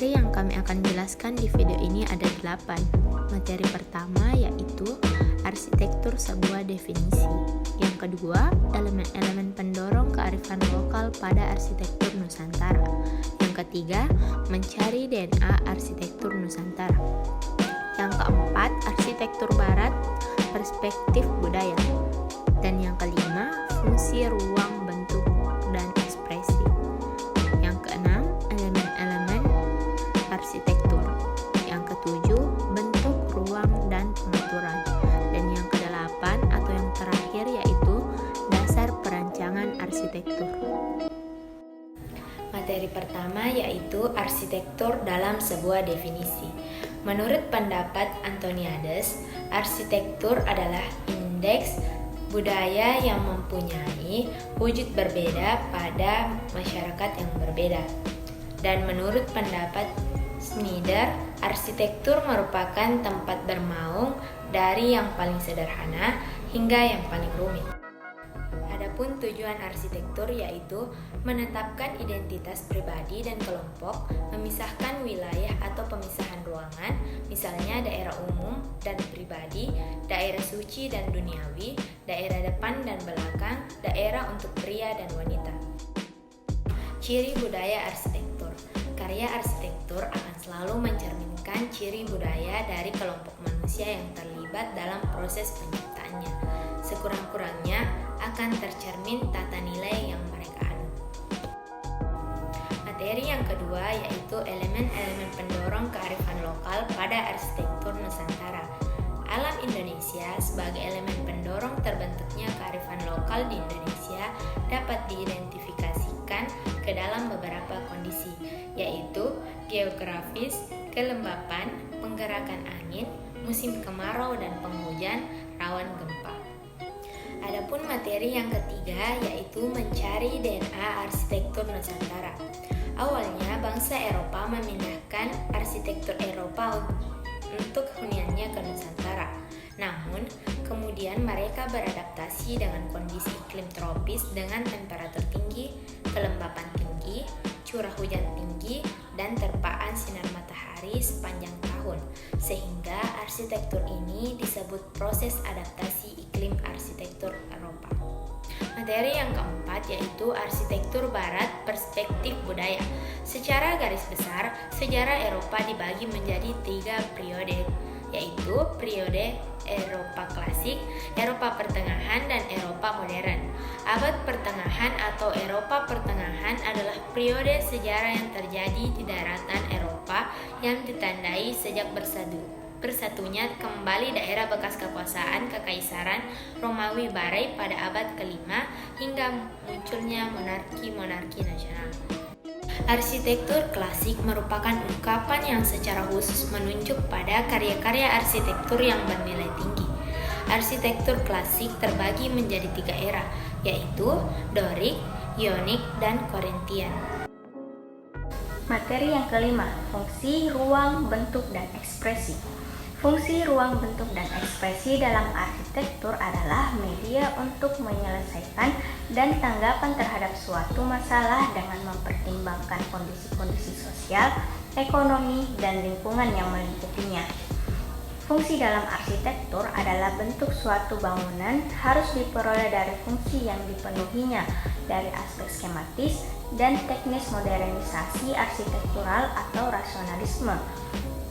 Materi yang kami akan jelaskan di video ini ada 8. Materi pertama yaitu arsitektur sebuah definisi. Yang kedua, elemen-elemen pendorong kearifan lokal pada arsitektur Nusantara. Yang ketiga, mencari DNA arsitektur Nusantara. Yang keempat, arsitektur barat, perspektif budaya. Dan yang kelima, fungsi ruang, bentuk, dan ekspresi. Yang keenam, elemen-elemen arsitektur. Yang ketujuh, bentuk, ruang, dan pengaturan. Dan yang kedelapan atau yang terakhir yaitu dasar perancangan arsitektur. Materi pertama yaitu arsitektur dalam sebuah definisi. Menurut pendapat Antoniades, arsitektur adalah indeks budaya yang mempunyai wujud berbeda pada masyarakat yang berbeda. Dan menurut pendapat Schneider, arsitektur merupakan tempat bermaung dari yang paling sederhana hingga yang paling rumit. Adapun tujuan arsitektur yaitu menetapkan identitas pribadi dan kelompok, memisahkan wilayah atau pemisahan ruangan, misalnya daerah umum dan pribadi, daerah suci dan duniawi, daerah depan dan belakang, daerah untuk pria dan wanita. Ciri budaya arsitektur. Karya arsitektur akan selalu mencerminkan ciri budaya dari kelompok manusia yang terlibat dalam proses penciptaannya. Sekurang-kurangnya akan tercermin tata nilai yang mereka anut. Materi yang kedua yaitu elemen-elemen pendorong kearifan lokal pada arsitektur Nusantara. Alam Indonesia sebagai elemen pendorong terbentuknya kearifan lokal di Indonesia dapat diidentifikasikan ke dalam beberapa kondisi, yaitu geografis, kelembapan, penggerakan angin, musim kemarau dan penghujan, rawan gempa. Adapun materi yang ketiga yaitu mencari DNA arsitektur Nusantara. Awalnya bangsa Eropa memindahkan arsitektur Eropa untuk huniannya ke Nusantara. Namun, kemudian mereka beradaptasi dengan kondisi iklim tropis dengan temperatur tinggi, kelembapan tinggi, curah hujan tinggi, dan terpaan sinar matahari sepanjang tahun, sehingga arsitektur ini disebut proses adaptasi iklim arsitektur Eropa. Materi yang keempat yaitu arsitektur barat, perspektif budaya. Secara garis besar, sejarah Eropa dibagi menjadi 3 periode, yaitu periode Eropa klasik, Eropa pertengahan, dan Eropa modern. Abad pertengahan atau Eropa pertengahan adalah periode sejarah yang terjadi di daratan Eropa yang ditandai sejak bersatunya kembali daerah bekas kekuasaan Kekaisaran Romawi Barai pada abad ke-5 hingga munculnya monarki-monarki nasional. Arsitektur klasik merupakan ungkapan yang secara khusus menunjuk pada karya-karya arsitektur yang bernilai tinggi. Arsitektur klasik terbagi menjadi 3 era, yaitu Dorik, Ionik, dan Korintian. Materi yang kelima, fungsi, ruang, bentuk, dan ekspresi. Fungsi, ruang, bentuk, dan ekspresi dalam arsitektur adalah media untuk menyelesaikan dan tanggapan terhadap suatu masalah dengan mempertimbangkan kondisi-kondisi sosial, ekonomi, dan lingkungan yang melingkupinya. Fungsi dalam arsitektur adalah bentuk suatu bangunan harus diperoleh dari fungsi yang dipenuhinya dari aspek skematis dan teknis modernisasi arsitektural atau rasionalisme,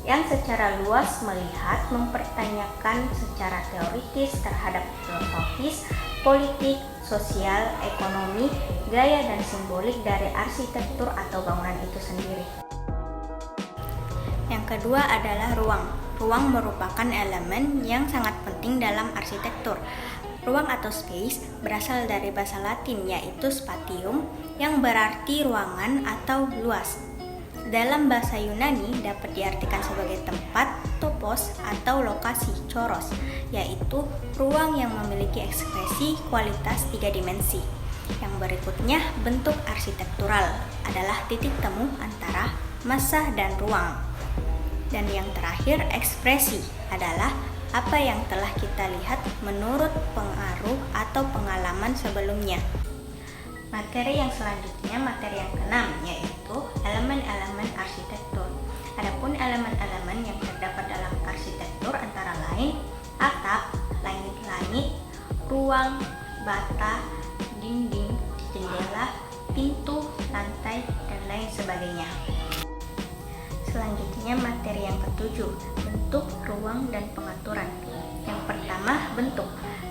yang secara luas melihat mempertanyakan secara teoritis terhadap filosofis, politik, sosial, ekonomi, gaya dan simbolik dari arsitektur atau bangunan itu sendiri. Yang kedua adalah ruang. Ruang merupakan elemen yang sangat penting dalam arsitektur. Ruang atau space berasal dari bahasa Latin yaitu spatium yang berarti ruangan atau luas. Dalam bahasa Yunani dapat diartikan sebagai tempat, topos, atau lokasi, choros, yaitu ruang yang memiliki ekspresi kualitas 3 dimensi. Yang berikutnya, bentuk arsitektural adalah titik temu antara massa dan ruang. Dan yang terakhir, ekspresi adalah apa yang telah kita lihat menurut pengaruh atau pengalaman sebelumnya. Materi yang selanjutnya, materi yang keenam, yaitu elemen-elemen arsitektur. elemen-elemen yang terdapat dalam arsitektur antara lain atap, langit-langit, ruang, bata, dinding, jendela, pintu, lantai, dan lain sebagainya. Selanjutnya materi yang ketujuh, bentuk, ruang, dan pengaturan. Yang pertama, bentuk.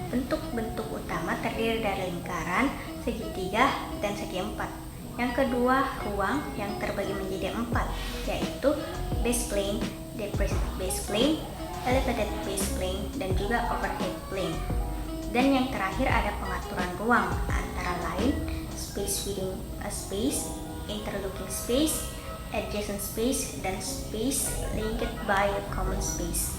Bentuk-bentuk utama terdiri dari lingkaran, segitiga, dan segi empat. Yang kedua, ruang yang terbagi menjadi empat, yaitu base plane, depressed base plane, elevated base plane, dan juga overhead plane. Dan yang terakhir ada pengaturan ruang, antara lain space within a space, interlocking space, adjacent space, dan space linked by a common space.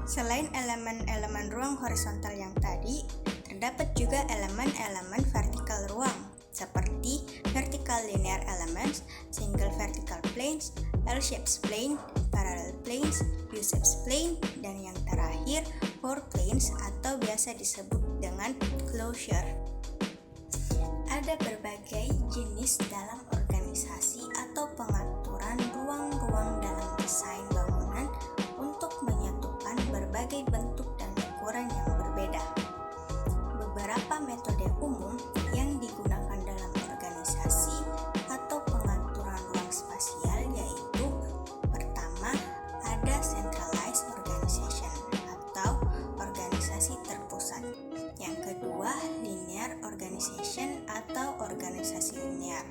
Selain elemen-elemen ruang horizontal yang tadi, terdapat juga elemen-elemen vertikal ruang, seperti vertical linear elements, single vertical planes, L-shaped plane, parallel planes, U-shaped plane, dan yang terakhir four planes atau biasa disebut dengan closure. Ada berbagai jenis dalam organisasi atau pengaturan ruang-ruang dalam desain bangunan untuk menyatukan berbagai bentuk dan ukuran yang berbeda. Beberapa metode umum yang digunakan dalam organisasi atau pengaturan ruang spasial yaitu: pertama, ada centralized organization atau organisasi terpusat. Yang kedua, linear organization atau organisasi linear.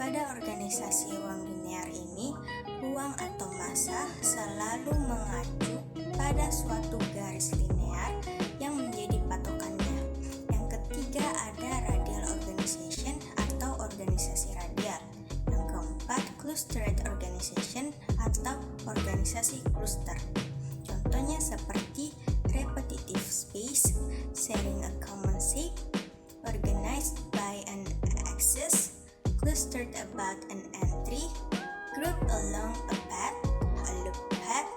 Pada organisasi ruang linear ini, ruang atau massa selalu mengacu pada suatu garis linear yang menjadi patokannya. Yang ketiga, ada radial organization atau organisasi radial. Yang keempat, clustered organization atau organisasi cluster. Contohnya seperti repetitive space, sharing a common shape, organized by an axis, clustered about an entry, group along a path, a loop path,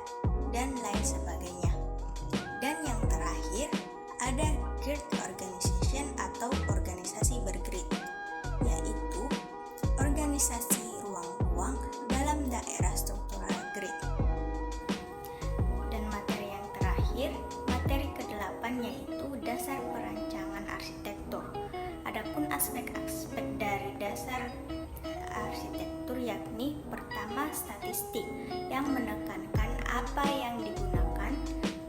dan lain sebagainya. Dan yang terakhir, ada grid organization atau organisasi bergrid, yaitu organisasi ruang-ruang dalam daerah struktural grid. Dan materi yang terakhir, materi ke-8 yaitu dasar perancangan arsitektur. Adapun aspek-aspek dari dasar arsitektur yakni pertama, statistik yang menekankan apa yang digunakan,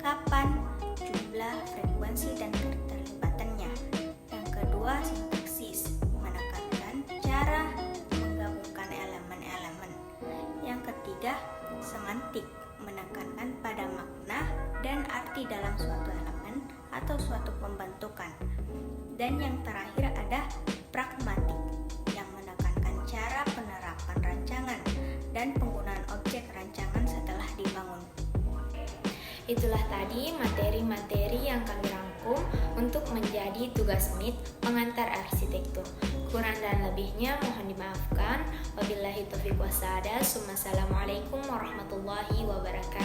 kapan, jumlah, frekuensi, dan keterlibatannya. Yang kedua, sintaksis menekankan cara menggabungkan elemen-elemen. Yang ketiga, semantik menekankan pada makna dan arti dalam suatu elemen atau suatu pembentukan. Dan yang terakhir ada pragmatik yang menekankan cara penerapan rancangan dan penggunaan objek rancangan setelah dibangun. Itulah tadi materi-materi yang kami rangkum untuk menjadi tugas MIT pengantar arsitektur. Kurang dan lebihnya mohon dimaafkan. Wabillahi taufiq wassalam. Wassalamualaikum warahmatullahi wabarakatuh.